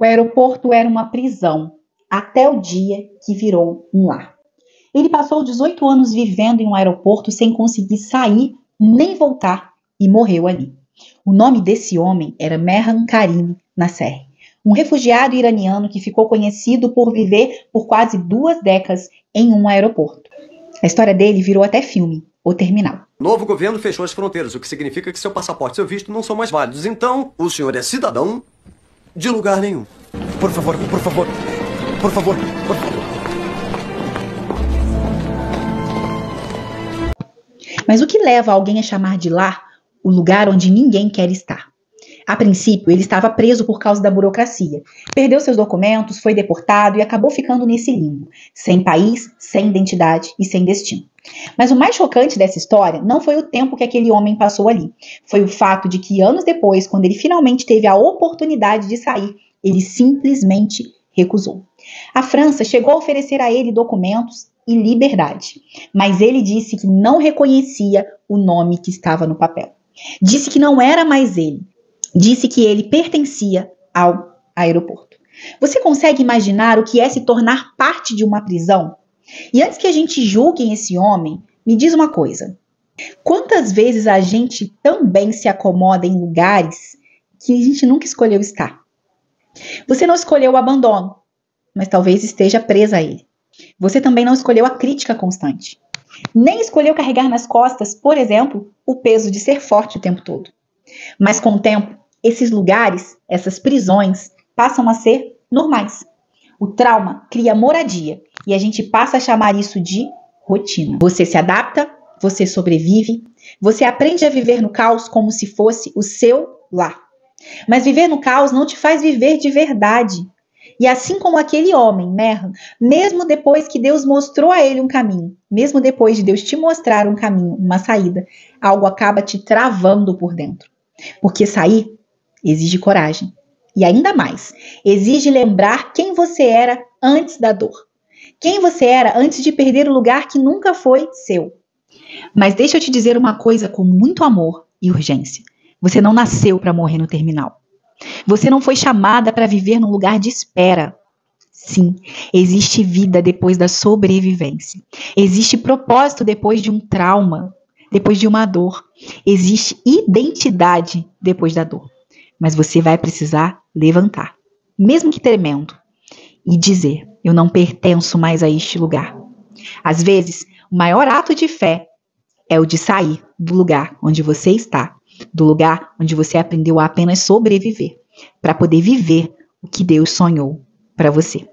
O aeroporto era uma prisão, até o dia que virou um lar. Ele passou 18 anos vivendo em um aeroporto sem conseguir sair nem voltar e morreu ali. O nome desse homem era Mehran Karim Nasser, um refugiado iraniano que ficou conhecido por viver por quase 2 décadas em um aeroporto. A história dele virou até filme, O Terminal. O novo governo fechou as fronteiras, o que significa que seu passaporte e seu visto não são mais válidos. Então, o senhor é cidadão de lugar nenhum. Por favor, por favor, por favor, por favor. Mas o que leva alguém a chamar de lar o lugar onde ninguém quer estar? A princípio, ele estava preso por causa da burocracia. Perdeu seus documentos, foi deportado e acabou ficando nesse limbo, sem país, sem identidade e sem destino. Mas o mais chocante dessa história não foi o tempo que aquele homem passou ali. Foi o fato de que anos depois, quando ele finalmente teve a oportunidade de sair, ele simplesmente recusou. A França chegou a oferecer a ele documentos e liberdade, mas ele disse que não reconhecia o nome que estava no papel. Disse que não era mais ele. Disse que ele pertencia ao aeroporto. Você consegue imaginar o que é se tornar parte de uma prisão? E antes que a gente julgue esse homem, me diz uma coisa. Quantas vezes a gente também se acomoda em lugares que a gente nunca escolheu estar? Você não escolheu o abandono, mas talvez esteja presa a ele. Você também não escolheu a crítica constante. Nem escolheu carregar nas costas, por exemplo, o peso de ser forte o tempo todo. Mas com o tempo, esses lugares, essas prisões, passam a ser normais. O trauma cria moradia e a gente passa a chamar isso de rotina. Você se adapta, você sobrevive, você aprende a viver no caos como se fosse o seu lar. Mas viver no caos não te faz viver de verdade. E assim como aquele homem, Mehran, mesmo depois que Deus mostrou a ele um caminho, mesmo depois de Deus te mostrar um caminho, uma saída, algo acaba te travando por dentro. Porque sair exige coragem. E ainda mais, exige lembrar quem você era antes da dor. Quem você era antes de perder o lugar que nunca foi seu. Mas deixa eu te dizer uma coisa com muito amor e urgência. Você não nasceu para morrer no terminal. Você não foi chamada para viver num lugar de espera. Sim, existe vida depois da sobrevivência. Existe propósito depois de um trauma, depois de uma dor. Existe identidade depois da dor. Mas você vai precisar levantar, mesmo que tremendo, e dizer: eu não pertenço mais a este lugar. Às vezes, o maior ato de fé é o de sair do lugar onde você está, do lugar onde você aprendeu a apenas sobreviver, para poder viver o que Deus sonhou para você.